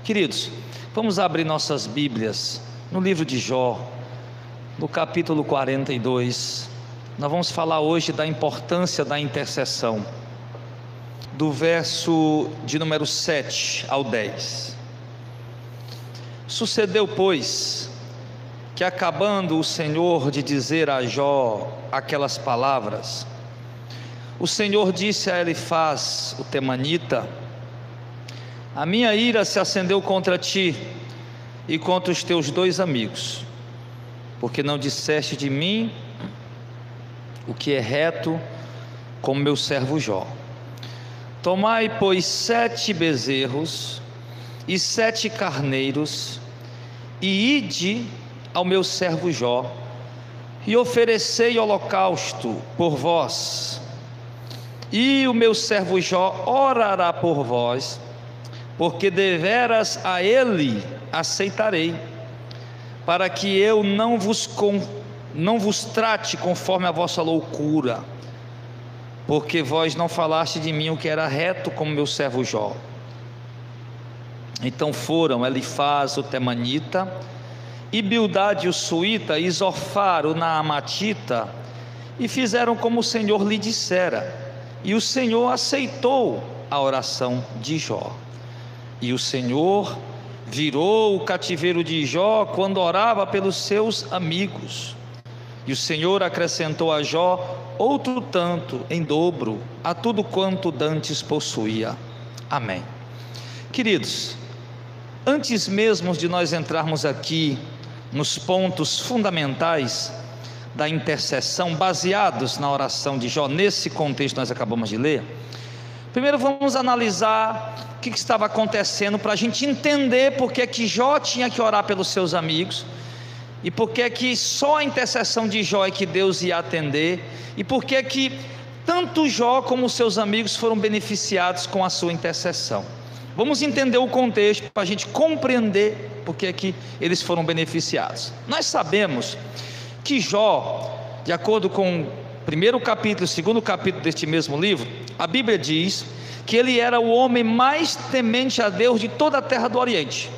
Queridos, vamos abrir nossas Bíblias no livro de Jó, no capítulo 42. Nós vamos falar hoje da importância da intercessão, do verso de número 7 ao 10. Sucedeu, pois, que acabando o Senhor de dizer a Jó aquelas palavras, o Senhor disse a Elifaz, o temanita: a minha ira se acendeu contra ti e contra os teus dois amigos, porque não disseste de mim o que é reto, como meu servo Jó. Tomai, pois, 7 bezerros e 7 carneiros, e ide ao meu servo Jó, e oferecei holocausto por vós, e o meu servo Jó orará por vós, porque deveras a ele aceitarei, para que eu não vos trate conforme a vossa loucura, porque vós não falaste de mim o que era reto, como meu servo Jó. Então foram Elifaz o temanita, e Bildade o suíta, e Zofar o naamatita, e fizeram como o Senhor lhe dissera, e o Senhor aceitou a oração de Jó. E o Senhor virou o cativeiro de Jó quando orava pelos seus amigos, e o Senhor acrescentou a Jó outro tanto em dobro a tudo quanto dantes possuía. Amém. Queridos, antes mesmo de nós entrarmos aqui nos pontos fundamentais da intercessão, baseados na oração de Jó, nesse contexto que nós acabamos de ler, primeiro vamos analisar o que estava acontecendo, para a gente entender porque é que Jó tinha que orar pelos seus amigos, e porque é que só a intercessão de Jó é que Deus ia atender, e porque é que tanto Jó como seus amigos foram beneficiados com a sua intercessão. Vamos entender o contexto para a gente compreender porque é que eles foram beneficiados. Nós sabemos que Jó, de acordo com o primeiro capítulo e o segundo capítulo deste mesmo livro, a Bíblia diz que ele era o homem mais temente a Deus de toda a terra do Oriente.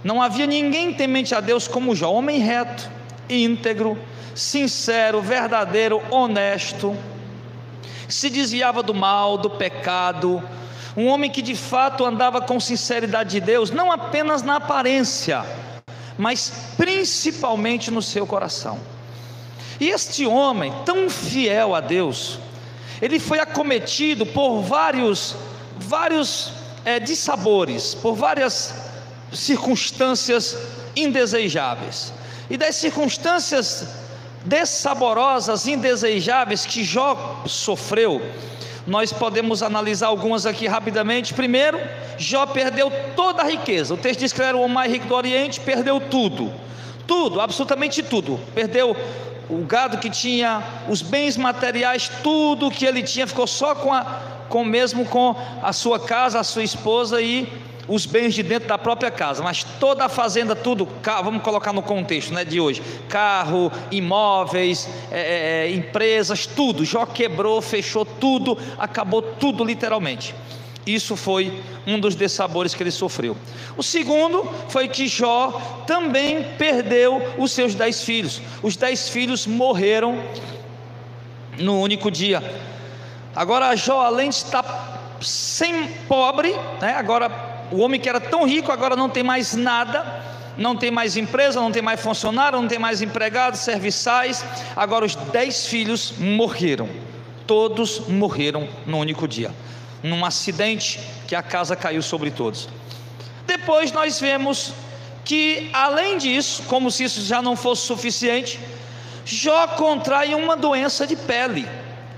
Não havia ninguém temente a Deus como Jó, homem reto, íntegro, sincero, verdadeiro, honesto, se desviava do mal, do pecado, um homem que de fato andava com sinceridade de Deus, não apenas na aparência, mas principalmente no seu coração. E este homem tão fiel a Deus, ele foi acometido por vários dissabores, por várias circunstâncias indesejáveis. E das circunstâncias dessaborosas, indesejáveis que Jó sofreu, nós podemos analisar algumas aqui rapidamente. Primeiro, Jó perdeu toda a riqueza. O texto diz que ele era o homem mais rico do Oriente, perdeu tudo, absolutamente tudo. Perdeu o gado que tinha, os bens materiais, tudo que ele tinha, ficou só com a sua casa, a sua esposa e os bens de dentro da própria casa, mas toda a fazenda, tudo, vamos colocar no contexto, de hoje, carro, imóveis, empresas, tudo. Jó quebrou, fechou tudo, acabou tudo literalmente. Isso foi um dos dessabores que ele sofreu. O segundo foi que Jó também perdeu os seus 10 filhos. Os 10 filhos morreram no único dia. Agora Jó, além de estar pobre, agora o homem que era tão rico agora não tem mais nada, não tem mais empresa, não tem mais funcionário, não tem mais empregados, serviçais. Agora os 10 filhos morreram, todos morreram no único dia, num acidente que a casa caiu sobre todos. Depois nós vemos que, além disso, como se isso já não fosse suficiente, Jó contrai uma doença de pele.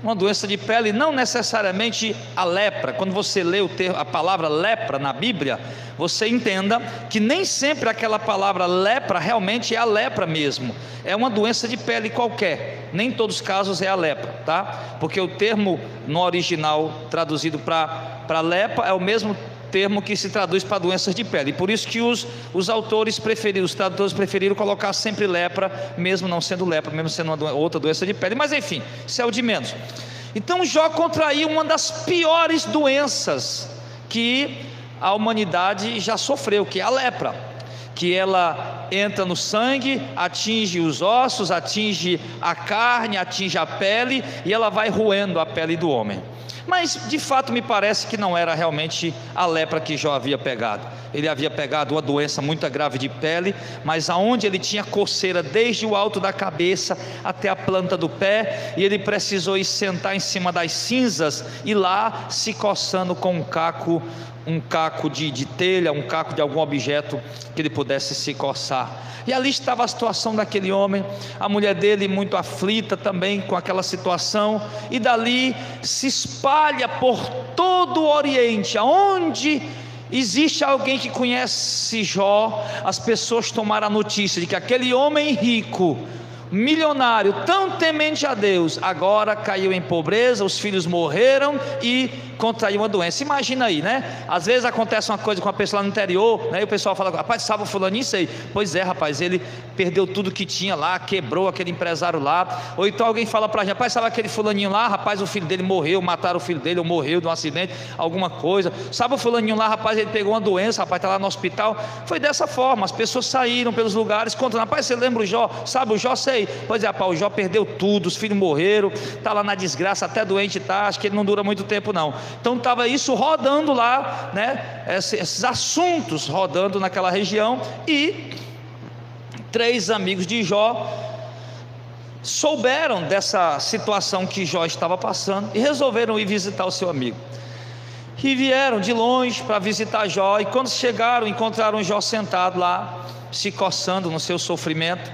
Uma doença de pele, não necessariamente a lepra. Quando você lê a palavra lepra na Bíblia, você entenda que nem sempre aquela palavra lepra realmente é a lepra mesmo. É uma doença de pele qualquer. Nem em todos os casos é a lepra, tá? Porque o termo no original traduzido para lepra é o mesmo termo que se traduz para doenças de pele, e por isso que os tradutores preferiram colocar sempre lepra, mesmo não sendo lepra, mesmo sendo outra doença de pele, mas enfim, isso é o de menos. Então Jó contraiu uma das piores doenças que a humanidade já sofreu, que é a lepra, que ela entra no sangue, atinge os ossos, atinge a carne, atinge a pele, e ela vai roendo a pele do homem. Mas de fato me parece que não era realmente a lepra que Jó havia pegado. Ele havia pegado uma doença muito grave de pele, mas aonde ele tinha coceira desde o alto da cabeça até a planta do pé, e ele precisou ir sentar em cima das cinzas e lá se coçando com um caco de telha, um caco de algum objeto que ele pudesse se coçar. E ali estava a situação daquele homem, a mulher dele muito aflita também com aquela situação, e dali se espalha por todo o Oriente, aonde existe alguém que conhece Jó, as pessoas tomaram a notícia de que aquele homem rico, milionário, tão temente a Deus, agora caiu em pobreza, os filhos morreram e contraiu uma doença. Imagina aí, né? Às vezes acontece uma coisa com a pessoa lá no interior, né? E o pessoal fala: rapaz, sabe o fulaninho? Sei. Pois é, rapaz, ele perdeu tudo que tinha lá, quebrou aquele empresário lá. Ou então alguém fala pra gente: rapaz, sabe aquele fulaninho lá? Rapaz, o filho dele morreu, mataram o filho dele, ou morreu de um acidente, alguma coisa. Sabe o fulaninho lá? Rapaz, ele pegou uma doença, rapaz, está lá no hospital. Foi dessa forma, as pessoas saíram pelos lugares contando: rapaz, você lembra o Jó? Sabe o Jó? Sei. Pois é, rapaz, o Jó perdeu tudo, os filhos morreram, está lá na desgraça, até doente está, acho que ele não dura muito tempo não. Então estava isso rodando lá, né? Esses assuntos rodando naquela região, e 3 amigos de Jó souberam dessa situação que Jó estava passando e resolveram ir visitar o seu amigo. E vieram de longe para visitar Jó, e quando chegaram, encontraram Jó sentado lá, se coçando no seu sofrimento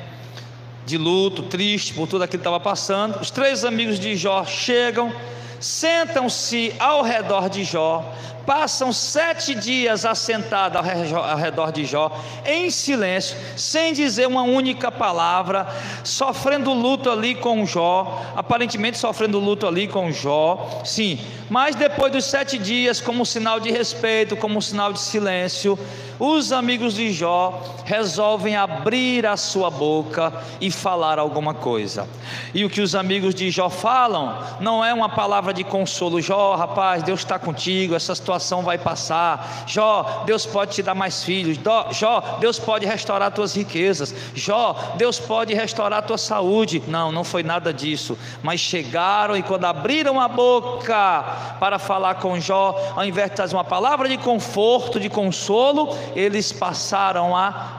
de luto, triste por tudo aquilo que estava passando. Os 3 amigos de Jó chegam, sentam-se ao redor de Jó, passam 7 dias assentados ao redor de Jó, em silêncio, sem dizer uma única palavra, sofrendo luto ali com Jó, aparentemente sofrendo luto ali com Jó, sim, mas depois dos 7 dias, como sinal de respeito, como sinal de silêncio, os amigos de Jó resolvem abrir a sua boca e falar alguma coisa. E o que os amigos de Jó falam não é uma palavra de consolo: Jó, rapaz, Deus está contigo, essa situação vai passar. Jó, Deus pode te dar mais filhos. Jó, Deus pode restaurar tuas riquezas. Jó, Deus pode restaurar tua saúde. Não, não foi nada disso. Mas chegaram, e quando abriram a boca para falar com Jó, ao invés de trazer uma palavra de conforto, de consolo, eles passaram a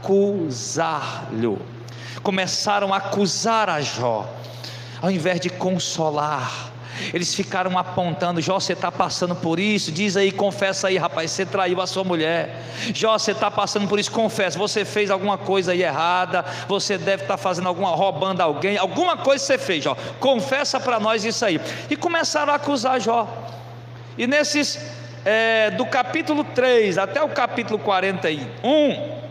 acusá-lo. Começaram a acusar a Jó, ao invés de consolar. Eles ficaram apontando: Jó, você está passando por isso, diz aí, confessa aí, rapaz, você traiu a sua mulher. Jó, você está passando por isso, confessa, você fez alguma coisa aí errada, você deve estar fazendo roubando alguém, alguma coisa você fez, Jó, confessa para nós isso aí. E começaram a acusar Jó. E nesses do capítulo 3 até o capítulo 41,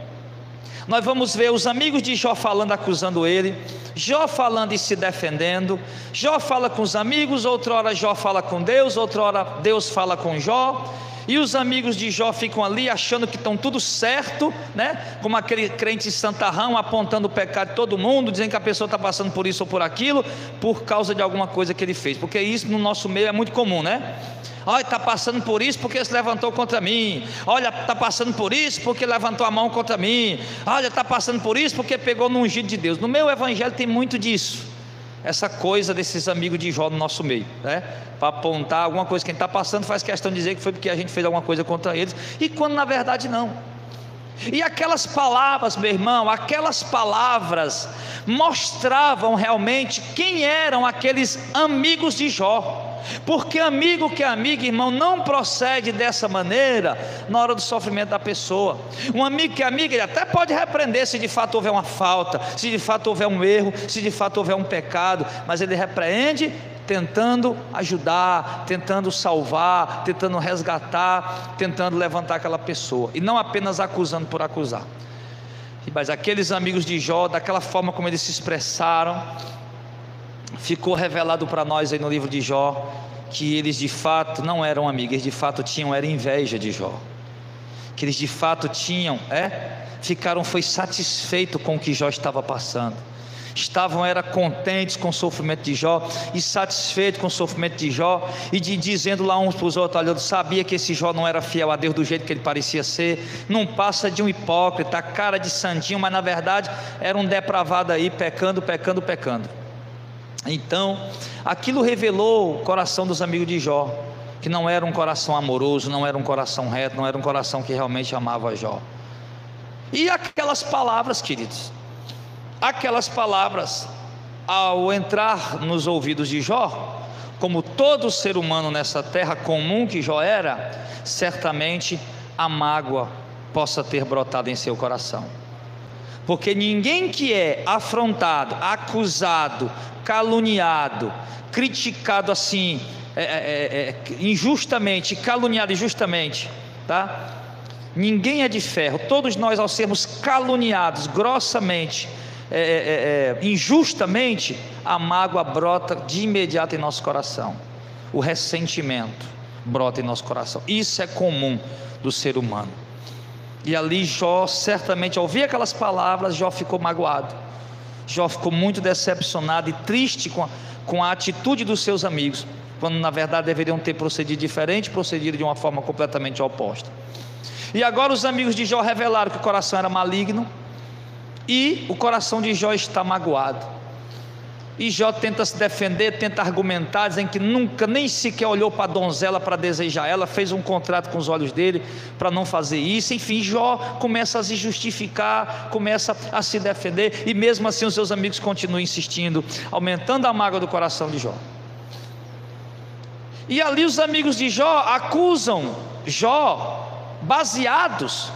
nós vamos ver os amigos de Jó falando, acusando ele, Jó falando e se defendendo. Jó fala com os amigos, outra hora Jó fala com Deus, outra hora Deus fala com Jó. E os amigos de Jó ficam ali achando que estão tudo certo, né? Como aquele crente santarrão apontando o pecado de todo mundo, dizendo que a pessoa está passando por isso ou por aquilo, por causa de alguma coisa que ele fez. Porque isso no nosso meio é muito comum, né? Olha, está passando por isso porque se levantou contra mim. Olha, está passando por isso porque levantou a mão contra mim. Olha, está passando por isso porque pegou no ungido de Deus. No meu evangelho tem muito disso, essa coisa desses amigos de Jó no nosso meio, né? Para apontar alguma coisa que a gente está passando, faz questão de dizer que foi porque a gente fez alguma coisa contra eles, e quando na verdade não. E aquelas palavras, meu irmão, aquelas palavras mostravam realmente quem eram aqueles amigos de Jó. Porque amigo que é amigo, irmão, não procede dessa maneira na hora do sofrimento da pessoa. Um amigo que é amigo, ele até pode repreender se de fato houver uma falta, se de fato houver um erro, se de fato houver um pecado, mas ele repreende tentando ajudar, tentando salvar, tentando resgatar, tentando levantar aquela pessoa, e não apenas acusando por acusar. Mas aqueles amigos de Jó, daquela forma como eles se expressaram, ficou revelado para nós aí no livro de Jó, que eles de fato não eram amigos, eles de fato tinham inveja de Jó, que eles de fato tinham, foi satisfeito com o que Jó estava passando. era contentes com o sofrimento de Jó, e satisfeitos com o sofrimento de Jó, e dizendo lá uns para os outros: olha, eu sabia que esse Jó não era fiel a Deus do jeito que ele parecia ser, não passa de um hipócrita, cara de santinho, mas na verdade era um depravado aí, pecando. Então, aquilo revelou o coração dos amigos de Jó, que não era um coração amoroso, não era um coração reto, não era um coração que realmente amava Jó. E aquelas palavras, queridos, aquelas palavras, ao entrar nos ouvidos de Jó, como todo ser humano nessa terra comum que Jó era, certamente a mágoa possa ter brotado em seu coração, porque ninguém que é afrontado, acusado, caluniado, criticado assim, injustamente, caluniado injustamente, tá? Ninguém é de ferro. Todos nós, ao sermos caluniados grossamente, injustamente, a mágoa brota de imediato em nosso coração, o ressentimento brota em nosso coração. Isso é comum do ser humano. E ali Jó, certamente, ao ouvir aquelas palavras, Jó ficou magoado, Jó ficou muito decepcionado e triste com a atitude dos seus amigos, quando na verdade deveriam ter procedido diferente, procedido de uma forma completamente oposta. E agora os amigos de Jó revelaram que o coração era maligno, e o coração de Jó está magoado, e Jó tenta se defender, tenta argumentar, dizendo que nunca, nem sequer olhou para a donzela para desejar ela, fez um contrato com os olhos dele para não fazer isso. Enfim, Jó começa a se justificar, começa a se defender, e mesmo assim os seus amigos continuam insistindo, aumentando a mágoa do coração de Jó. E ali os amigos de Jó acusam Jó, baseados,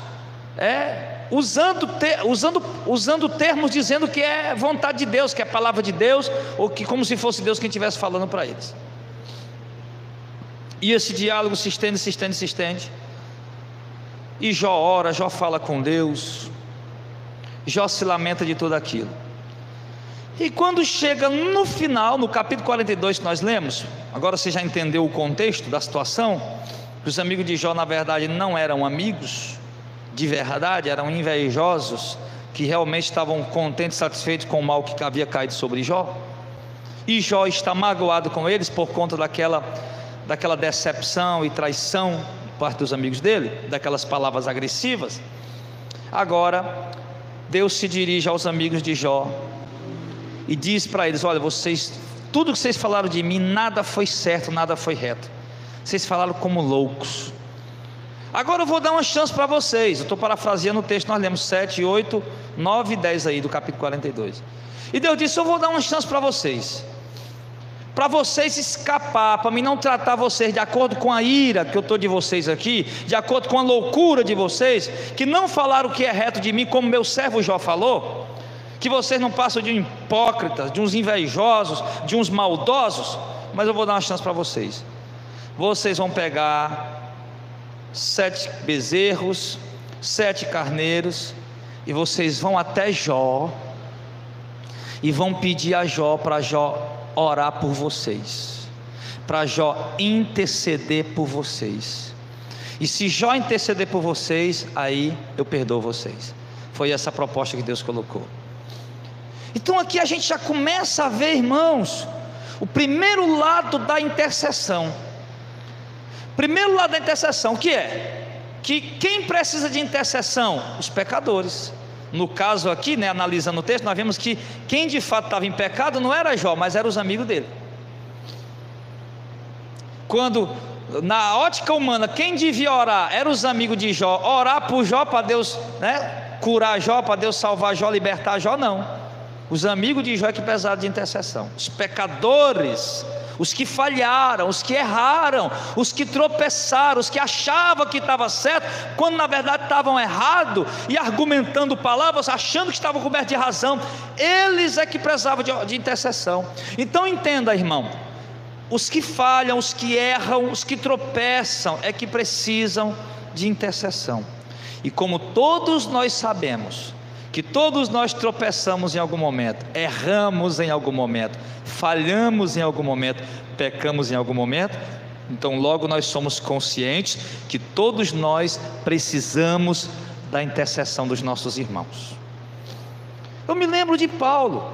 usando termos, dizendo que é vontade de Deus, que é palavra de Deus, ou que como se fosse Deus quem estivesse falando para eles. E esse diálogo se estende, e Jó ora, Jó fala com Deus, Jó se lamenta de tudo aquilo. E quando chega no final, no capítulo 42 que nós lemos, agora você já entendeu o contexto da situação, que os amigos de Jó na verdade não eram amigos de verdade, eram invejosos, que realmente estavam contentes, satisfeitos com o mal que havia caído sobre Jó, e Jó está magoado com eles por conta daquela decepção e traição por parte dos amigos dele, daquelas palavras agressivas. Agora Deus se dirige aos amigos de Jó e diz para eles: olha, tudo que vocês falaram de mim, nada foi certo, nada foi reto, vocês falaram como loucos. Agora eu vou dar uma chance para vocês. Eu estou parafraseando o texto, nós lemos 7, 8, 9 e 10 aí do capítulo 42. E Deus disse: eu vou dar uma chance para vocês escapar, para mim não tratar vocês de acordo com a ira que eu estou de vocês aqui, de acordo com a loucura de vocês, que não falaram o que é reto de mim, como meu servo Jó falou, que vocês não passam de hipócritas, de uns invejosos, de uns maldosos. Mas eu vou dar uma chance para vocês. Vocês vão pegar 7 bezerros, 7 carneiros, e vocês vão até Jó, e vão pedir a Jó, para Jó orar por vocês, para Jó interceder por vocês, e se Jó interceder por vocês, aí eu perdoo vocês. Foi essa a proposta que Deus colocou. Então aqui a gente já começa a ver, irmãos, o primeiro lado da intercessão. Primeiro lado da intercessão, que é que quem precisa de intercessão? Os pecadores. No caso aqui, analisando o texto, nós vemos que quem de fato estava em pecado não era Jó, mas eram os amigos dele. Quando na ótica humana quem devia orar eram os amigos de Jó, orar por Jó para Deus curar Jó, para Deus salvar Jó, libertar Jó, não. Os amigos de Jó é que precisaram de intercessão. Os pecadores, os que falharam, os que erraram, os que tropeçaram, os que achavam que estava certo, quando na verdade estavam errado, e argumentando palavras, achando que estavam cobertos de razão, eles é que precisavam de intercessão. Então entenda, irmão, os que falham, os que erram, os que tropeçam, é que precisam de intercessão. E como todos nós sabemos, que todos nós tropeçamos em algum momento, erramos em algum momento, falhamos em algum momento, pecamos em algum momento, então logo nós somos conscientes que todos nós precisamos da intercessão dos nossos irmãos. Eu me lembro de Paulo.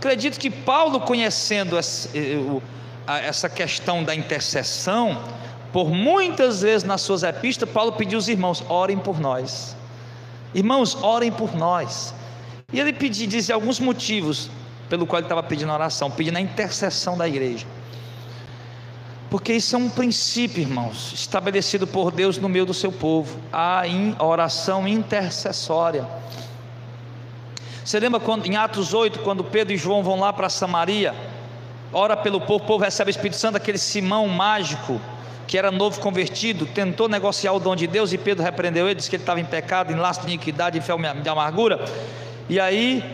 Acredito que Paulo, conhecendo essa questão da intercessão, por muitas vezes nas suas epístolas, Paulo pediu aos irmãos: orem por nós, irmãos, orem por nós. E ele dizia alguns motivos pelo qual ele estava pedindo a oração, pedindo a intercessão da igreja, porque isso é um princípio, irmãos, estabelecido por Deus no meio do seu povo, a oração intercessória. Você lembra quando, em Atos 8, quando Pedro e João vão lá para Samaria, ora pelo povo, o povo recebe o Espírito Santo, aquele Simão mágico, que era novo convertido, tentou negociar o dom de Deus, e Pedro repreendeu ele, disse que ele estava em pecado, em laço de iniquidade, em fé de amargura. E aí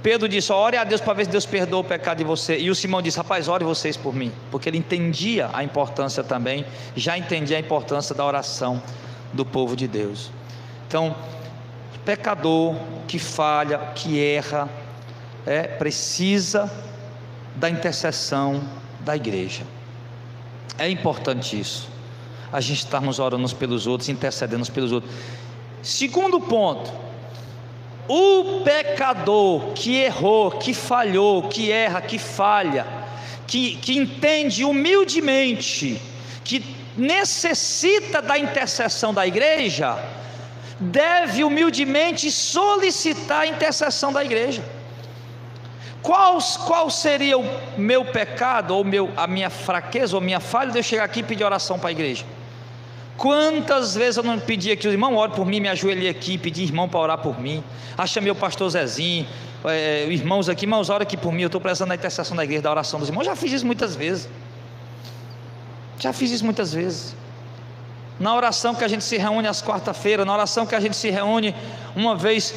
Pedro disse: ore a Deus para ver se Deus perdoa o pecado de você. E o Simão disse: rapaz, ore vocês por mim, porque ele entendia a importância também, já entendia a importância da oração do povo de Deus. Então, pecador que falha, que erra, precisa da intercessão da igreja. É importante isso, a gente estarmos orando uns pelos outros, intercedendo uns pelos outros. Segundo ponto: o pecador que errou, que falhou, que erra, que falha, que entende humildemente que necessita da intercessão da igreja, deve humildemente solicitar a intercessão da igreja. Qual seria o meu pecado, ou a minha fraqueza, ou minha falha, de eu chegar aqui e pedir oração para a igreja? Quantas vezes eu não pedi aqui: irmão, ore por mim, me ajoelhei aqui, pedi irmão para orar por mim, chamei o pastor Zezinho, irmãos aqui: irmãos, ora aqui por mim, eu estou precisando da intercessão da igreja, da oração dos irmãos. Já fiz isso muitas vezes, na oração que a gente se reúne às quarta-feiras, na oração que a gente se reúne uma vez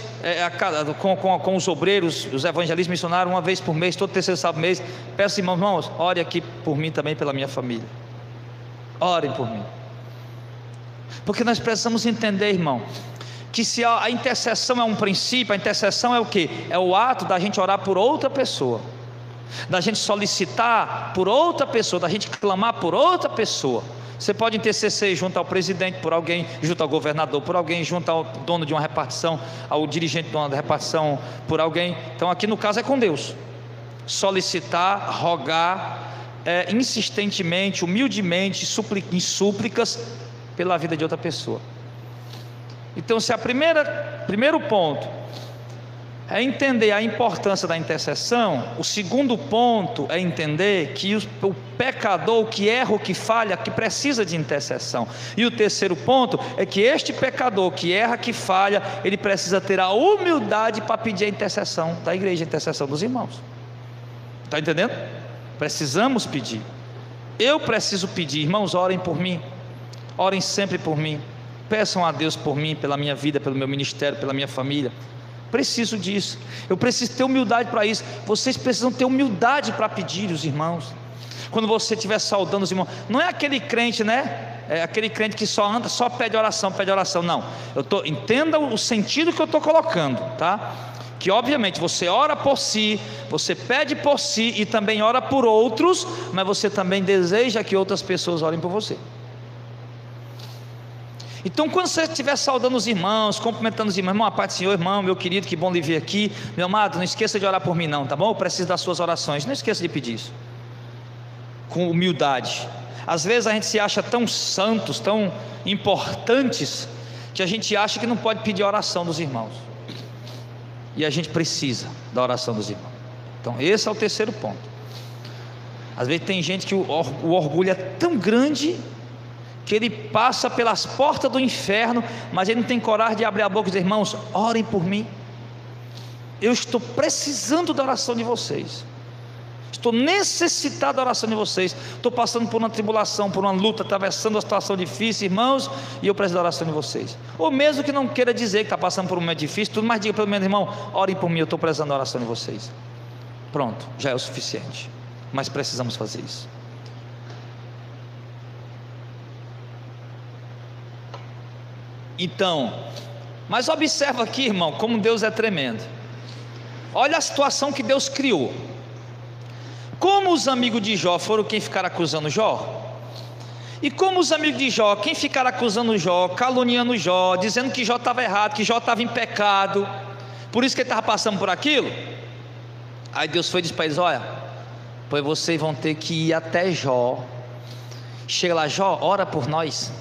com os obreiros, os evangelistas missionários, uma vez por mês, todo terceiro sábado mês. Peço, irmãos, ore aqui por mim também, pela minha família, orem por mim, porque nós precisamos entender, irmão, que se a intercessão é um princípio, a intercessão é o quê? É o ato da gente orar por outra pessoa, da gente solicitar por outra pessoa, da gente clamar por outra pessoa. Você pode interceder junto ao presidente por alguém, junto ao governador por alguém, junto ao dono de uma repartição, ao dirigente de uma repartição por alguém. Então aqui no caso é com Deus. Solicitar, rogar, insistentemente, humildemente, em súplicas pela vida de outra pessoa. Então, se primeiro ponto é entender a importância da intercessão, o segundo ponto é entender que o pecador, que erra ou que falha, que precisa de intercessão. E o terceiro ponto é que este pecador que erra, que falha, ele precisa ter a humildade para pedir a intercessão da igreja, a intercessão dos irmãos. Está entendendo? Precisamos pedir. Eu preciso pedir: irmãos, orem por mim, orem sempre por mim, peçam a Deus por mim, pela minha vida, pelo meu ministério, pela minha família. Preciso disso, eu preciso ter humildade para isso. Vocês precisam ter humildade para pedir os irmãos. Quando você estiver saudando os irmãos, não é aquele crente, é aquele crente que só anda, só pede oração, não. Entenda o sentido que eu estou colocando, tá? Que obviamente você ora por si, você pede por si e também ora por outros, mas você também deseja que outras pessoas orem por você. Então, quando você estiver saudando os irmãos, cumprimentando os irmãos: irmão, a paz do Senhor, irmão, meu querido, que bom lhe ver aqui, meu amado, não esqueça de orar por mim não, tá bom? Eu preciso das suas orações. Não esqueça de pedir isso, com humildade. Às vezes a gente se acha tão santos, tão importantes, que a gente acha que não pode pedir a oração dos irmãos, e a gente precisa da oração dos irmãos. Então esse é o terceiro ponto. Às vezes tem gente que o orgulho é tão grande que ele passa pelas portas do inferno, mas ele não tem coragem de abrir a boca e dizer: irmãos, orem por mim, eu estou precisando da oração de vocês, estou necessitado da oração de vocês, estou passando por uma tribulação, por uma luta, atravessando uma situação difícil, irmãos, e eu preciso da oração de vocês. Ou mesmo que não queira dizer que está passando por um momento difícil, tudo, mas diga pelo menos: irmão, orem por mim, eu estou precisando da oração de vocês. Pronto, já é o suficiente, mas precisamos fazer isso. Então, mas observa aqui, irmão, como Deus é tremendo. Olha a situação que Deus criou. Como os amigos de Jó foram quem ficaram acusando Jó, e como os amigos de Jó, quem ficaram acusando Jó, caluniando Jó, dizendo que Jó estava errado, que Jó estava em pecado, por isso que ele estava passando por aquilo. Aí Deus foi e disse para eles: olha, pois vocês vão ter que ir até Jó. Chega lá: Jó, ora por nós.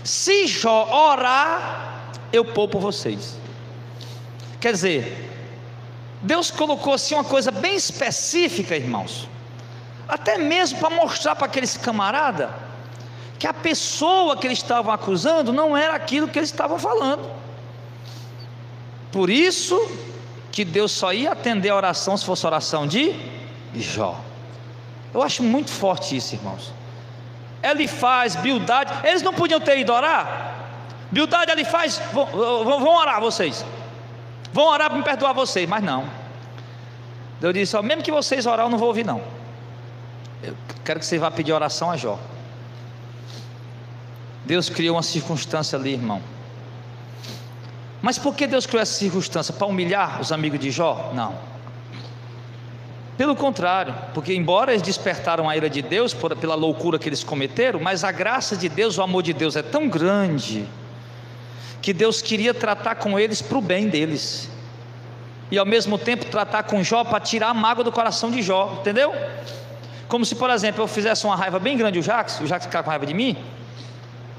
Se Jó orar, eu poupo vocês. Quer dizer, Deus colocou assim uma coisa bem específica, irmãos, até mesmo para mostrar para aqueles camaradas que a pessoa que eles estavam acusando não era aquilo que eles estavam falando. Por isso que Deus só ia atender a oração se fosse a oração de Jó. Eu acho muito forte isso, irmãos. Elifaz, Bildade, eles não podiam ter ido orar? Bildade, Elifaz, vão orar vocês, vão orar para me perdoar vocês, mas não. Deus disse: ó, mesmo que vocês orar, eu não vou ouvir não. Eu quero que vocês vá pedir oração a Jó. Deus criou uma circunstância ali, irmão. Mas por que Deus criou essa circunstância? Para humilhar os amigos de Jó? Não. Pelo contrário, porque embora eles despertaram a ira de Deus pela loucura que eles cometeram, mas a graça de Deus, o amor de Deus é tão grande, que Deus queria tratar com eles para o bem deles, e ao mesmo tempo tratar com Jó para tirar a mágoa do coração de Jó, entendeu? Como se, por exemplo, eu fizesse uma raiva bem grande o Jacques ficar com raiva de mim.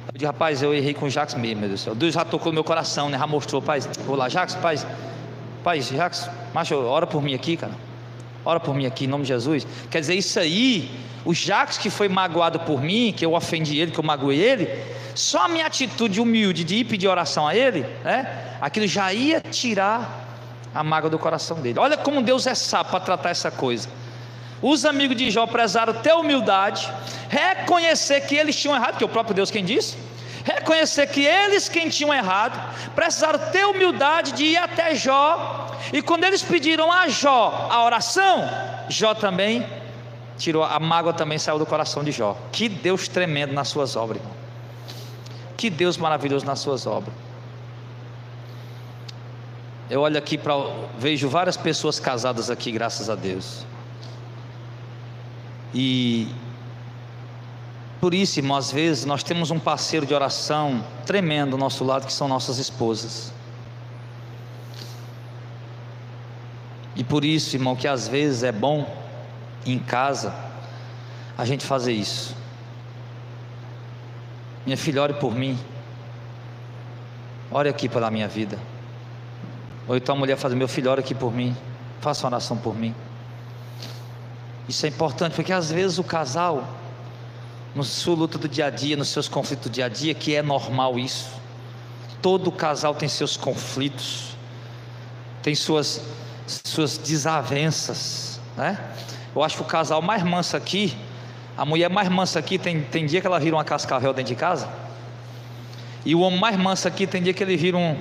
Eu digo: rapaz, eu errei com o Jacques mesmo, meu Deus do céu. Deus já tocou no meu coração, né? Já mostrou: pai, vou lá, Jacques, pai, Jacques, macho, ora por mim aqui, cara. Ora por mim aqui, em nome de Jesus. Quer dizer, isso aí, o Jacques que foi magoado por mim, que eu ofendi ele, que eu magoei ele, só a minha atitude humilde de ir pedir oração a ele, né? Aquilo já ia tirar a mágoa do coração dele. Olha como Deus é sábio para tratar essa coisa. Os amigos de Jó precisaram ter humildade, reconhecer que eles tinham errado, que é o próprio Deus quem disse, reconhecer que eles quem tinham errado, precisaram ter humildade de ir até Jó, e quando eles pediram a Jó a oração, Jó também tirou, a mágoa também saiu do coração de Jó. Que Deus tremendo nas suas obras, irmão. Que Deus maravilhoso nas suas obras. Eu olho aqui vejo várias pessoas casadas aqui, graças a Deus. E por isso, irmão, às vezes nós temos um parceiro de oração tremendo ao nosso lado, que são nossas esposas. E por isso, irmão, que às vezes é bom em casa a gente fazer isso. Minha filha, ore por mim, ore aqui pela minha vida. Ou então a mulher faz: meu filho, ore aqui por mim, faça uma oração por mim. Isso é importante, porque às vezes o casal, no sua luta do dia a dia, nos seus conflitos do dia a dia, que é normal isso, todo casal tem seus conflitos, tem suas desavenças, né? Eu acho que o casal mais manso aqui, a mulher mais mansa aqui, tem dia que ela vira uma cascavel dentro de casa, e o homem mais manso aqui, tem dia que ele vira um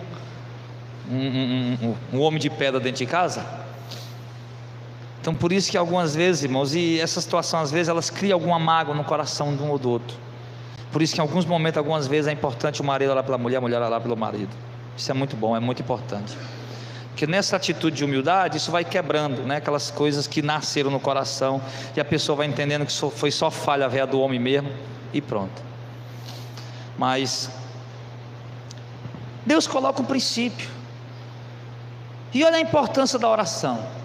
homem de pedra dentro de casa. Então por isso que algumas vezes, irmãos, e essa situação às vezes elas criam alguma mágoa no coração de um ou do outro. Por isso que em alguns momentos, algumas vezes é importante o marido orar pela mulher, a mulher orar pelo marido. Isso é muito bom, é muito importante. Porque nessa atitude de humildade, isso vai quebrando, né? Aquelas coisas que nasceram no coração, e a pessoa vai entendendo que foi só falha velha do homem mesmo, e pronto. Mas Deus coloca um princípio, e olha a importância da oração.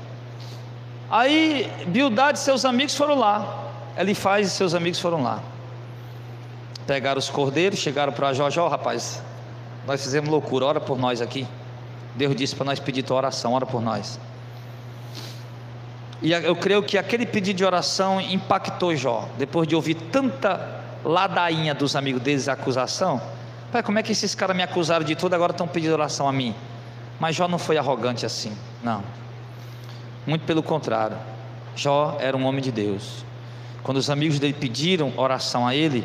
Aí Bildade e seus amigos foram lá, Elifaz e seus amigos foram lá, pegaram os cordeiros, chegaram para Jó: rapaz, nós fizemos loucura, ora por nós aqui. Deus disse para nós pedir tua oração, ora por nós. E eu creio que aquele pedido de oração impactou Jó, depois de ouvir tanta ladainha dos amigos deles, a acusação. Pai, como é que esses caras me acusaram de tudo, agora estão pedindo oração a mim? Mas Jó não foi arrogante assim, não. Muito pelo contrário, Jó era um homem de Deus. Quando os amigos dele pediram oração a ele,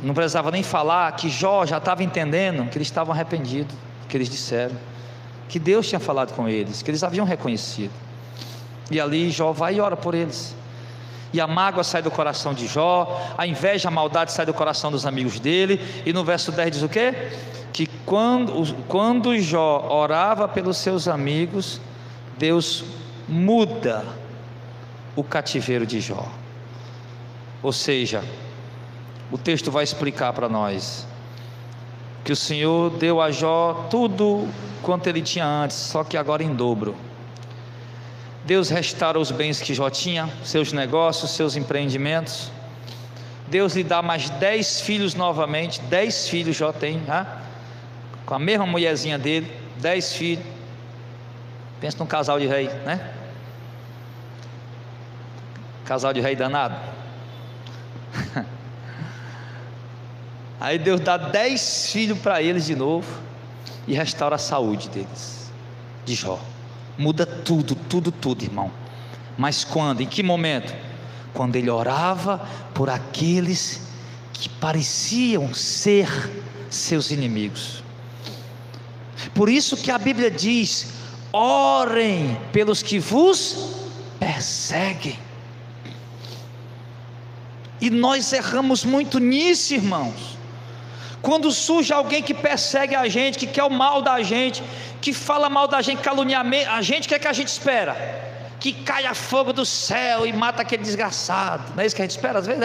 não precisava nem falar, que Jó já estava entendendo que eles estavam arrependidos, que eles disseram, que Deus tinha falado com eles, que eles haviam reconhecido. E ali Jó vai e ora por eles, e a mágoa sai do coração de Jó, a inveja, a maldade sai do coração dos amigos dele. E no verso 10 diz o quê? Que quando Jó orava pelos seus amigos, Deus muda o cativeiro de Jó. Ou seja, o texto vai explicar para nós que o Senhor deu a Jó tudo quanto ele tinha antes, só que agora em dobro. Deus restaura os bens que Jó tinha, seus negócios, seus empreendimentos. Deus lhe dá mais 10 filhos novamente. 10 filhos Jó tem, com a mesma mulherzinha dele, 10 filhos. Pensa num casal de rei, né? Casal de rei danado. Aí Deus dá 10 filhos para eles de novo e restaura a saúde deles, de Jó. Muda tudo, irmão. Mas quando? Em que momento? Quando ele orava por aqueles que pareciam ser seus inimigos. Por isso que a Bíblia diz: orem pelos que vos perseguem. E nós erramos muito nisso, irmãos. Quando surge alguém que persegue a gente, que quer o mal da gente, que fala mal da gente, calúnia a gente, o que é que a gente espera? Que caia fogo do céu e mata aquele desgraçado. Não é isso que a gente espera? Às vezes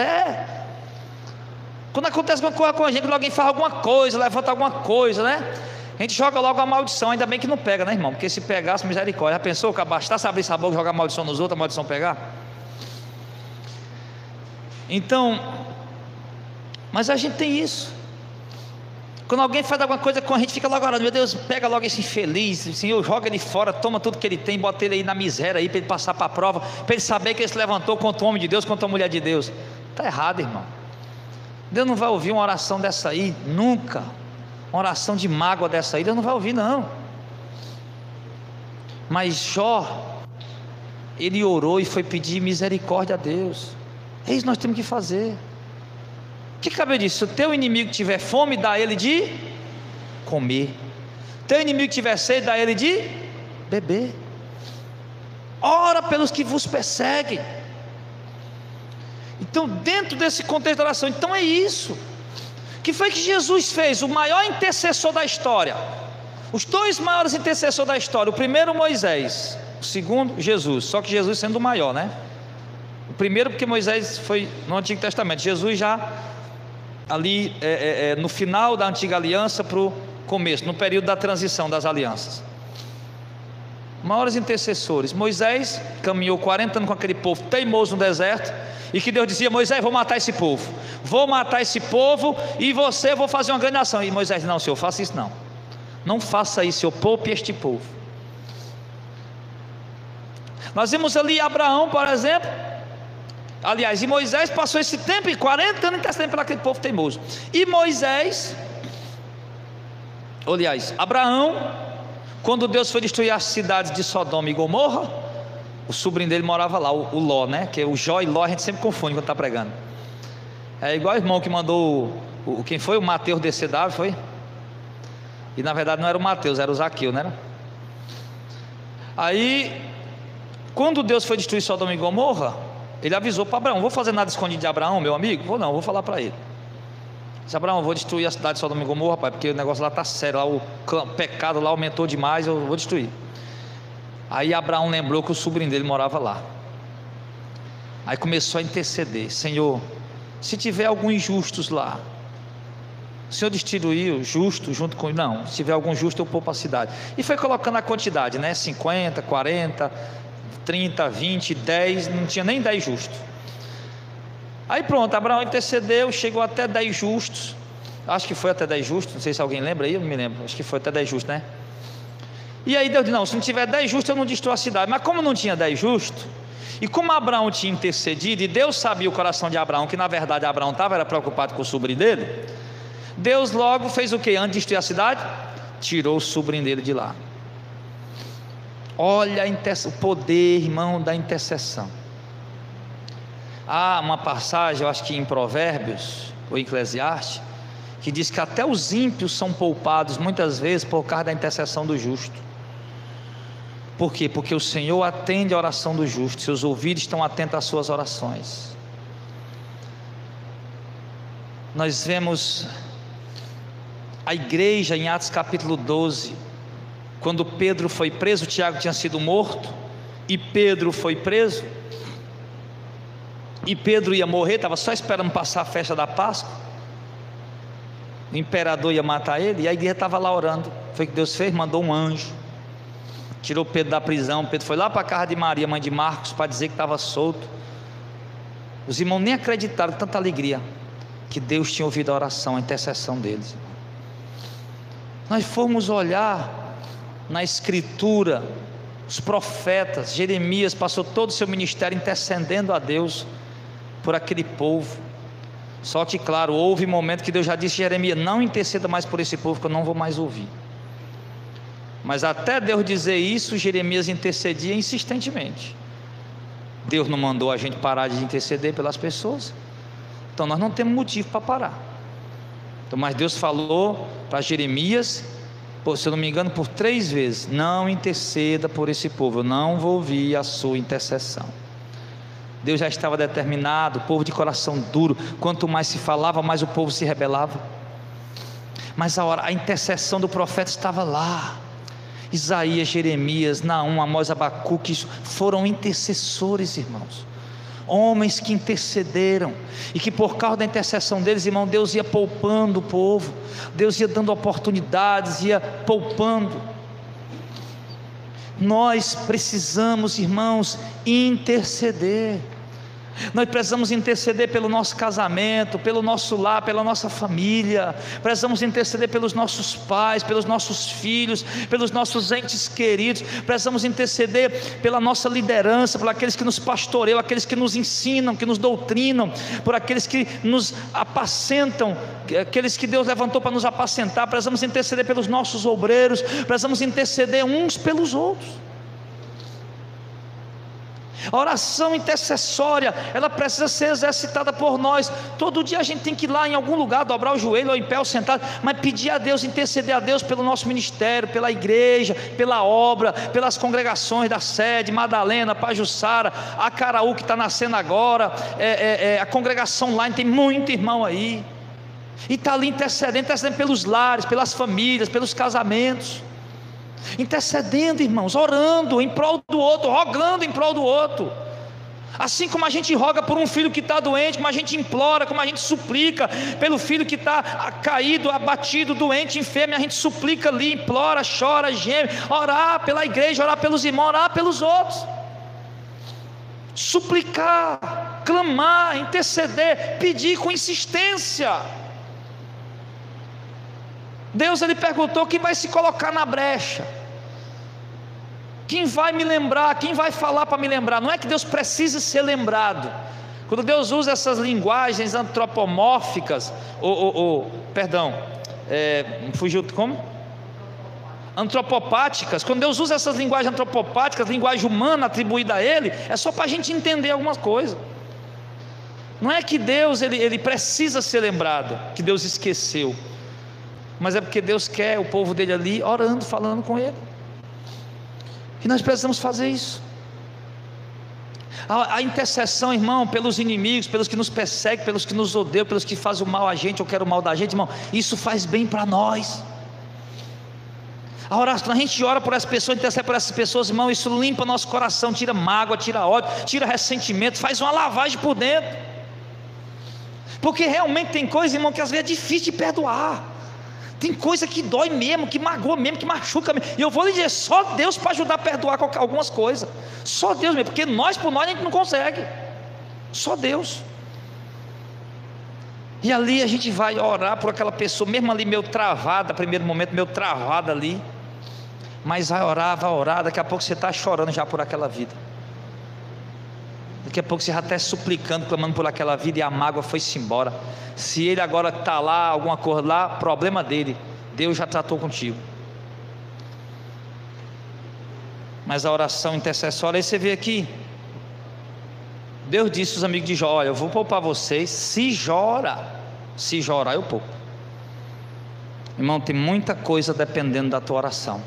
Quando acontece alguma coisa com a gente, quando alguém faz alguma coisa, levanta alguma coisa, né? A gente joga logo a maldição. Ainda bem que não pega, né, irmão? Porque se pegasse, misericórdia. Já pensou que bastasse abrir essa boca e jogar a maldição nos outros, a maldição pegar? Então, mas a gente tem isso. Quando alguém faz alguma coisa com a gente, fica logo orando: meu Deus, pega logo esse infeliz, Senhor, joga ele fora, toma tudo que ele tem, bota ele aí na miséria aí, para ele passar para a prova, para ele saber que ele se levantou contra o homem de Deus, contra a mulher de Deus. Está errado, irmão. Deus não vai ouvir uma oração dessa aí, nunca. Uma oração de mágoa dessa aí, Deus não vai ouvir, não. Mas Jó, ele orou e foi pedir misericórdia a Deus. É isso que nós temos que fazer. O que cabe disso? Se o teu inimigo tiver fome, dá ele de comer. Teu inimigo tiver sede, dá ele de beber. Ora pelos que vos perseguem. Então, dentro desse contexto da oração, então é isso. Que foi que Jesus fez? O maior intercessor da história. Os dois maiores intercessores da história. O primeiro, Moisés. O segundo, Jesus. Só que Jesus sendo o maior, né? O primeiro porque Moisés foi no Antigo Testamento. Jesus já ali no final da antiga aliança para o começo, no período da transição das alianças. Maiores intercessores. Moisés caminhou 40 anos com aquele povo teimoso no deserto, e que Deus dizia: Moisés, vou matar esse povo, e você, vou fazer uma grande nação. E Moisés: não, Senhor, faça isso não, não faça isso, Senhor, poupe este povo. Nós vimos ali Abraão, por exemplo. Aliás, e Moisés passou esse tempo, 40 anos intercedendo por aquele povo teimoso. E Moisés, aliás, Abraão, quando Deus foi destruir as cidades de Sodoma e Gomorra, o sobrinho dele morava lá, o Ló, né? Que o Jó e Ló a gente sempre confunde quando está pregando. É igual o irmão que mandou quem foi? O Mateus descer da árvore, foi? E na verdade não era o Mateus, era o Zaqueu, não era? Aí, quando Deus foi destruir Sodoma e Gomorra, ele avisou para Abraão: não vou fazer nada escondido de Abraão, meu amigo? Vou falar para ele. Disse: Abraão, eu vou destruir a cidade de Sodoma e Gomorra, pai, porque o negócio lá está sério, lá o pecado lá aumentou demais, eu vou destruir. Aí Abraão lembrou que o sobrinho dele morava lá. Aí começou a interceder: Senhor, se tiver algum injustos lá, o Senhor destruiu justo junto com... Não, se tiver algum justo eu poupo a cidade. E foi colocando a quantidade, né? 50, 40, 30, 20, 10, não tinha nem 10 justos. Aí pronto, Abraão intercedeu, chegou até 10 justos. Acho que foi até 10 justos, não sei se alguém lembra aí, eu não me lembro. Acho que foi até 10 justos, né? E aí Deus disse: não, se não tiver 10 justos eu não destruo a cidade. Mas como não tinha 10 justos, e como Abraão tinha intercedido, e Deus sabia o coração de Abraão, que na verdade Abraão era preocupado com o sobrinho dele, Deus logo fez o que? Antes de destruir a cidade, tirou o sobrinho dele de lá. Olha o poder, irmão, da intercessão. Há uma passagem, eu acho que em Provérbios ou Eclesiastes, que diz que até os ímpios são poupados muitas vezes por causa da intercessão do justo. Por quê? Porque o Senhor atende a oração do justo, seus ouvidos estão atentos às suas orações. Nós vemos a igreja em Atos capítulo 12, quando Pedro foi preso, Tiago tinha sido morto, e Pedro foi preso, e Pedro ia morrer, estava só esperando passar a festa da Páscoa, o imperador ia matar ele, e a igreja estava lá orando. Foi o que Deus fez, mandou um anjo, tirou Pedro da prisão. Pedro foi lá para a casa de Maria, mãe de Marcos, para dizer que estava solto. Os irmãos nem acreditaram, tanta alegria, que Deus tinha ouvido a oração, a intercessão deles. Nós fomos olhar na Escritura, os profetas, Jeremias passou todo o seu ministério intercedendo a Deus por aquele povo. Só que, claro, houve momento que Deus já disse a Jeremias: não interceda mais por esse povo, que eu não vou mais ouvir. Mas até Deus dizer isso, Jeremias intercedia insistentemente. Deus não mandou a gente parar de interceder pelas pessoas, então nós não temos motivo para parar. Então, mas Deus falou para Jeremias, se eu não me engano, por 3 vezes: não interceda por esse povo, eu não vou ouvir a sua intercessão. Deus já estava determinado, o povo de coração duro, quanto mais se falava, mais o povo se rebelava. Mas a intercessão do profeta estava lá. Isaías, Jeremias, Naum, Amós, Abacuque foram intercessores, irmãos, homens que intercederam, e que por causa da intercessão deles, irmão, Deus ia poupando o povo, Deus ia dando oportunidades, ia poupando. Nós precisamos, irmãos, interceder. Nós precisamos interceder pelo nosso casamento, pelo nosso lar, pela nossa família. Precisamos interceder pelos nossos pais, pelos nossos filhos, pelos nossos entes queridos. Precisamos interceder pela nossa liderança, por aqueles que nos pastoreiam, aqueles que nos ensinam, que nos doutrinam, por aqueles que nos apacentam, aqueles que Deus levantou para nos apacentar. Precisamos interceder pelos nossos obreiros, precisamos interceder uns pelos outros. A oração intercessória, ela precisa ser exercitada por nós. Todo dia a gente tem que ir lá em algum lugar, dobrar o joelho ou em pé ou sentado, mas pedir a Deus, interceder a Deus pelo nosso ministério, pela igreja, pela obra, pelas congregações da sede, Madalena, Pajuçara, Acaraú que está nascendo agora, a congregação online, tem muito irmão aí, e está ali intercedendo pelos lares, pelas famílias, pelos casamentos, intercedendo, irmãos, orando em prol do outro, rogando em prol do outro. Assim como a gente roga por um filho que está doente, como a gente implora, como a gente suplica pelo filho que está caído, abatido, doente, enfermo, a gente suplica ali, implora, chora, geme. Orar pela igreja, orar pelos irmãos, orar pelos outros, suplicar, clamar, interceder, pedir com insistência. Deus, ele perguntou: quem vai se colocar na brecha? Quem vai me lembrar? Quem vai falar para me lembrar? Não é que Deus precisa ser lembrado. Quando Deus usa essas linguagens antropomórficas, fugiu como? Antropopáticas. Quando Deus usa essas linguagens antropopáticas, linguagem humana atribuída a Ele, é só para a gente entender algumas coisas. Não é que Deus ele precisa ser lembrado, que Deus esqueceu, mas é porque Deus quer o povo dele ali orando, falando com Ele. E nós precisamos fazer isso. A intercessão, irmão, pelos inimigos, pelos que nos perseguem, pelos que nos odeiam, pelos que fazem o mal a gente ou querem o mal da gente, irmão, isso faz bem para nós. A oração, quando a gente ora por essas pessoas, intercede por essas pessoas, irmão, isso limpa nosso coração, tira mágoa, tira ódio, tira ressentimento, faz uma lavagem por dentro. Porque realmente tem coisa, irmão, que às vezes é difícil de perdoar. Tem coisa que dói mesmo, que magoa mesmo, que machuca mesmo. E eu vou lhe dizer, só Deus para ajudar a perdoar algumas coisas. Só Deus mesmo, porque nós por nós a gente não consegue. Só Deus. E ali a gente vai orar por aquela pessoa, mesmo ali meio travada, primeiro momento meio travada ali, mas vai orar, daqui a pouco você está chorando já por aquela vida. Daqui a pouco você já está suplicando, clamando por aquela vida, e a mágoa foi-se embora. Se ele agora está lá, alguma coisa lá, problema dele, Deus já tratou contigo. Mas a oração intercessória, aí você vê aqui, Deus disse aos amigos de Jó: olha, eu vou poupar vocês, se chorar eu poupo. Irmão, tem muita coisa dependendo da tua oração,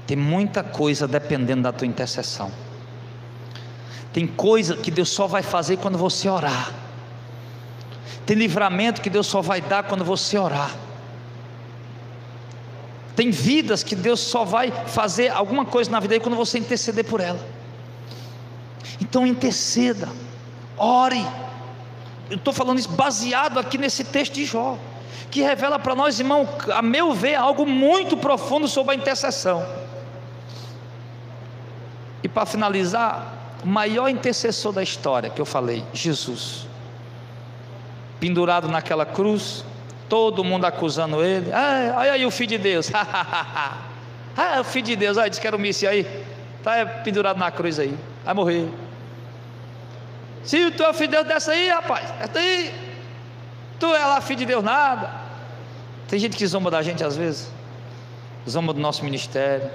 tem muita coisa dependendo da tua intercessão. Tem coisa que Deus só vai fazer quando você orar. Tem livramento que Deus só vai dar quando você orar. Tem vidas que Deus só vai fazer alguma coisa na vida aí quando você interceder por ela. Então interceda, ore. Eu estou falando isso baseado aqui nesse texto de Jó, que revela para nós, irmão, a meu ver, algo muito profundo sobre a intercessão. para finalizar, o maior intercessor da história que eu falei, Jesus, pendurado naquela cruz, todo mundo acusando ele. Olha aí o Filho de Deus. O Filho de Deus, disse que era o Messias aí, está pendurado na cruz aí, vai morrer. Se tu é o Filho de Deus, desce aí, rapaz, desce aí. Tu é lá Filho de Deus nada. Tem gente que zomba da gente às vezes, zomba do nosso ministério,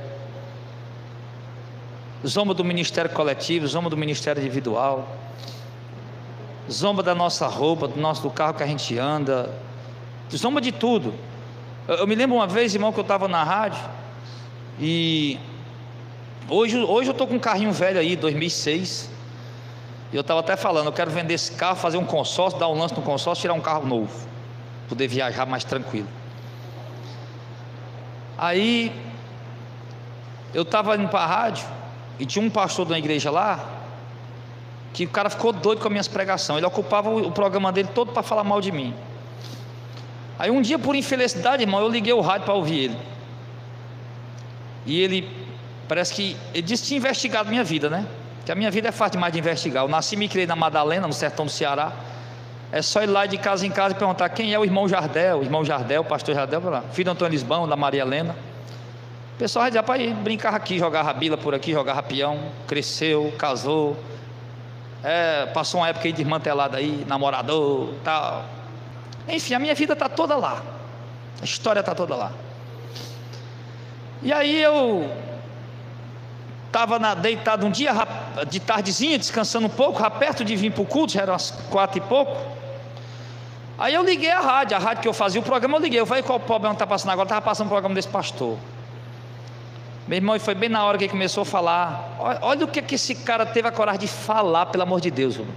zomba do ministério coletivo, zomba do ministério individual, zomba da nossa roupa, do carro que a gente anda, zomba de tudo. Eu me lembro uma vez, irmão, que eu estava na rádio, e hoje eu estou com um carrinho velho aí, 2006, e eu estava até falando, eu quero vender esse carro, fazer um consórcio, dar um lance no consórcio, tirar um carro novo, poder viajar mais tranquilo. Aí eu estava indo para a rádio, e tinha um pastor da igreja lá, que o cara ficou doido com as minhas pregações. Ele ocupava o programa dele todo para falar mal de mim. Aí um dia, por infelicidade, irmão, eu liguei o rádio para ouvir ele. E ele, parece que, ele disse que tinha investigado minha vida, né? Que a minha vida é fácil demais de investigar. Eu nasci e me criei na Madalena, no sertão do Ceará. É só ir lá de casa em casa e perguntar quem é o irmão Jardel, o pastor Jardel, filho de Antônio Lisbão, da Maria Helena. O pessoal vai dizer, pai, brincava aqui, jogava bila por aqui, jogava peão, cresceu, casou, passou uma época aí desmantelada aí, namorador, tal. Enfim, a minha vida está toda lá, a história está toda lá. E aí eu estava deitado um dia, de tardezinha, descansando um pouco, já perto de vir para o culto, já eram umas 4 e pouco. Aí eu liguei a rádio que eu fazia o programa, eu liguei, eu falei, qual o problema que está passando agora? Estava passando o programa desse pastor. Meu irmão, e foi bem na hora que ele começou a falar. Olha o que esse cara teve a coragem de falar, pelo amor de Deus, irmão.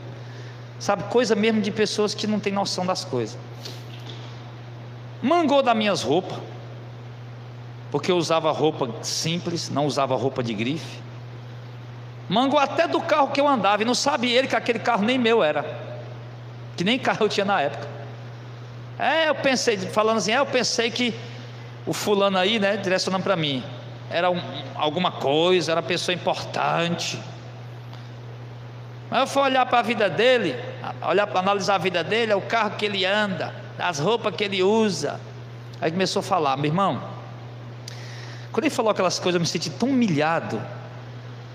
Sabe, coisa mesmo de pessoas que não tem noção das coisas. Mangou das minhas roupas, porque eu usava roupa simples, não usava roupa de grife. Mangou até do carro que eu andava, e não sabe ele que aquele carro nem meu era, que nem carro eu tinha na época. Eu pensei, falando assim, eu pensei que o fulano aí, né, direcionando para mim, era alguma coisa, era uma pessoa importante. Mas eu fui olhar para a vida dele, analisar a vida dele, é o carro que ele anda, as roupas que ele usa. Aí começou a falar, meu irmão, quando ele falou aquelas coisas eu me senti tão humilhado,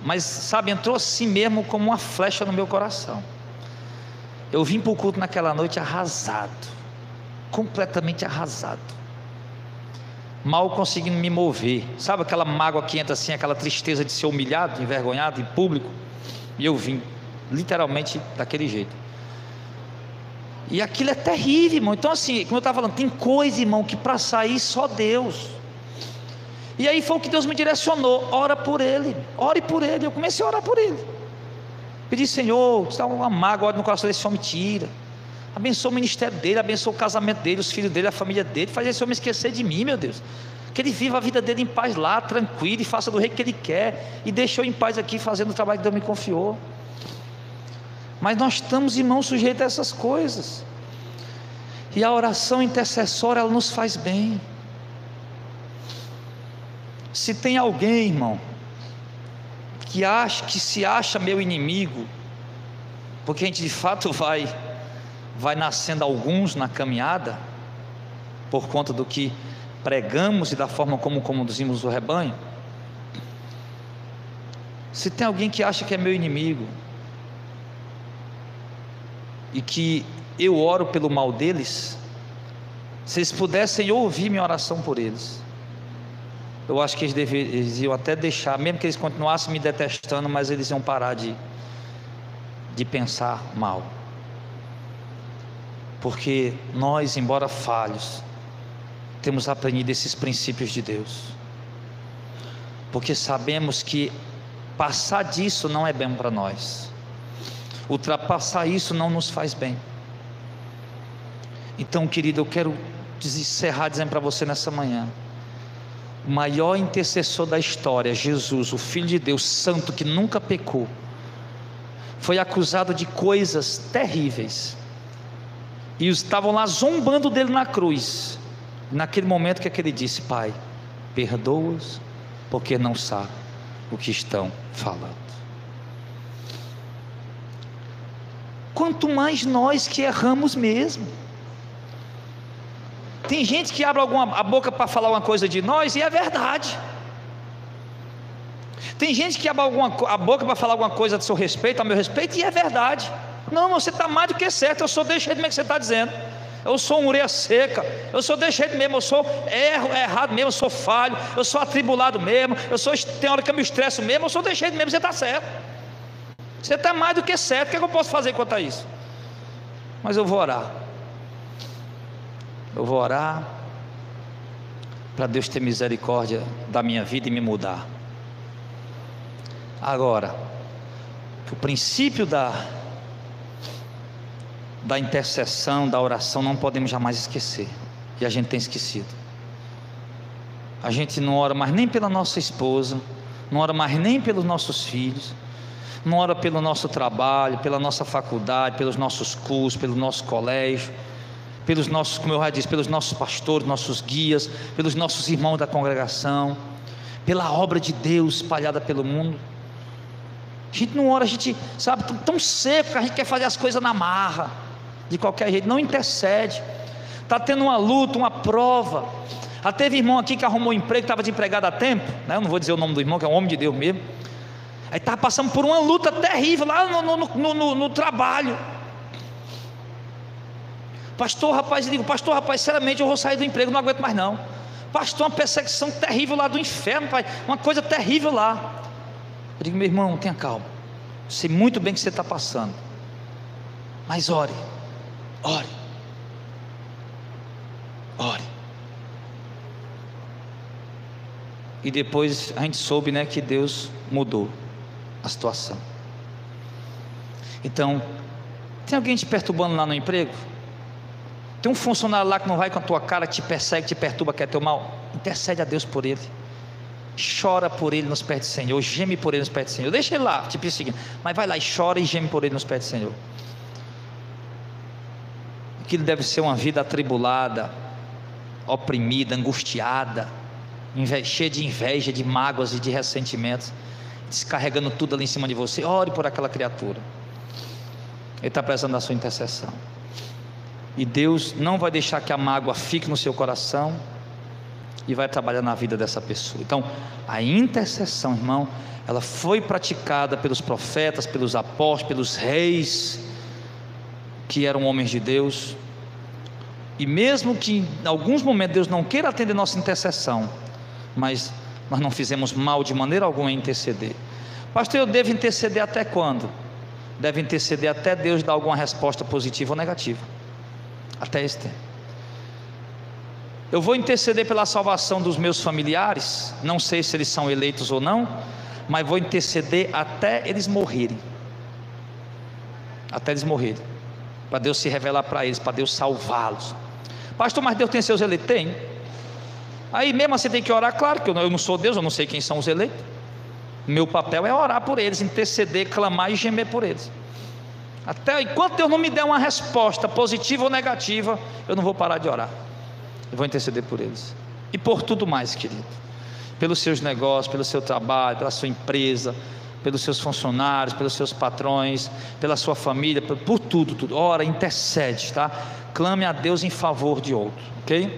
mas sabe, entrou assim mesmo como uma flecha no meu coração. Eu vim para o culto naquela noite arrasado, completamente arrasado, mal conseguindo me mover, sabe aquela mágoa que entra assim, aquela tristeza de ser humilhado, envergonhado em público, e eu vim, literalmente daquele jeito, e aquilo é terrível, irmão. Então assim, como eu estava falando, tem coisa, irmão, que para sair só Deus. E aí foi o que Deus me direcionou, ora por ele, ore por ele. Eu comecei a orar por ele, pedi, Senhor, se dá uma mágoa no coração desse homem, tira, abençoa o ministério dele, abençoa o casamento dele, os filhos dele, a família dele, faz esse homem esquecer de mim, meu Deus, que ele viva a vida dele em paz lá, tranquilo, e faça do rei que ele quer, e deixou em paz aqui, fazendo o trabalho que Deus me confiou. Mas nós estamos, irmãos, sujeitos a essas coisas, e a oração intercessória, ela nos faz bem. Se tem alguém, irmão, que se acha meu inimigo, porque a gente de fato vai nascendo alguns na caminhada, por conta do que pregamos e da forma como conduzimos o rebanho. Se tem alguém que acha que é meu inimigo, e que eu oro pelo mal deles, se eles pudessem ouvir minha oração por eles, eu acho que eles iam até deixar, mesmo que eles continuassem me detestando, mas eles iam parar de pensar mal. Porque nós, embora falhos, temos aprendido esses princípios de Deus, porque sabemos que passar disso não é bem para nós, ultrapassar isso não nos faz bem. Então, querido, eu quero encerrar dizendo para você nessa manhã, o maior intercessor da história, Jesus, o Filho de Deus santo, que nunca pecou, foi acusado de coisas terríveis, e estavam lá zombando dele na cruz. Naquele momento que ele disse, Pai, perdoa-os, porque não sabem o que estão falando. Quanto mais nós que erramos mesmo. Tem gente que abre a boca para falar uma coisa de nós e é verdade. Tem gente que abre a boca para falar alguma coisa a seu respeito, a meu respeito, e é verdade. Não, você está mais do que certo, eu sou desse jeito mesmo que você está dizendo. Eu sou uma ureia seca, eu sou desse jeito mesmo, eu sou errado mesmo, eu sou falho, eu sou atribulado mesmo, tem hora que eu me estresso mesmo, eu sou desse jeito mesmo, você está certo. Você está mais do que certo, o que eu posso fazer quanto a isso? Mas eu vou orar. Eu vou orar para Deus ter misericórdia da minha vida e me mudar. Agora, que o princípio da intercessão, da oração, não podemos jamais esquecer, e a gente tem esquecido. A gente não ora mais nem pela nossa esposa, não ora mais nem pelos nossos filhos, não ora pelo nosso trabalho, pela nossa faculdade, pelos nossos cursos, pelo nosso colégio, pelos nossos, como eu já disse, pelos nossos pastores, nossos guias, pelos nossos irmãos da congregação, pela obra de Deus espalhada pelo mundo. A gente não ora, a gente, sabe, tão seco que a gente quer fazer as coisas na marra, de qualquer jeito, não intercede. Está tendo uma luta, uma prova. Já teve irmão aqui que arrumou um emprego, estava desempregado há tempo, né? Eu não vou dizer o nome do irmão, que é um homem de Deus mesmo. Aí estava passando por uma luta terrível lá no trabalho. Pastor, rapaz, eu digo, pastor, rapaz, sinceramente eu vou sair do emprego, não aguento mais não. Pastor, uma perseguição terrível lá do inferno, pai, uma coisa terrível lá. Eu digo, meu irmão, tenha calma, eu sei muito bem o que você está passando, mas ore, ore, ore. E depois a gente soube, né, que Deus mudou a situação. Então, tem alguém te perturbando lá no emprego? Tem um funcionário lá que não vai com a tua cara, te persegue, te perturba, quer teu mal? Intercede a Deus por ele, chora por ele nos pés do Senhor, geme por ele nos pés do Senhor, deixa ele lá, te perseguindo, mas vai lá e chora e geme por ele nos pés do Senhor. Aquilo deve ser uma vida atribulada, oprimida, angustiada, cheia de inveja, de mágoas e de ressentimentos, descarregando tudo ali em cima de você. Ore por aquela criatura, ele está precisando da sua intercessão, e Deus não vai deixar que a mágoa fique no seu coração, e vai trabalhar na vida dessa pessoa. Então, a intercessão, irmão, ela foi praticada pelos profetas, pelos apóstolos, pelos reis, que eram homens de Deus, e mesmo que em alguns momentos Deus não queira atender nossa intercessão, mas nós não fizemos mal de maneira alguma em interceder. Pastor, eu devo interceder até quando? Deve interceder até Deus dar alguma resposta positiva ou negativa, até esse tempo. Eu vou interceder pela salvação dos meus familiares, não sei se eles são eleitos ou não, mas vou interceder até eles morrerem, para Deus se revelar para eles, para Deus salvá-los. Pastor, mas Deus tem seus eleitos? Tem. Aí mesmo assim tem que orar, claro que eu não sou Deus, eu não sei quem são os eleitos. Meu papel é orar por eles, interceder, clamar e gemer por eles. Até enquanto Deus não me der uma resposta positiva ou negativa, eu não vou parar de orar. Eu vou interceder por eles e por tudo mais, querido, pelos seus negócios, pelo seu trabalho, pela sua empresa, pelos seus funcionários, pelos seus patrões, pela sua família, por tudo. Ora, intercede, tá? Clame a Deus em favor de outro, ok?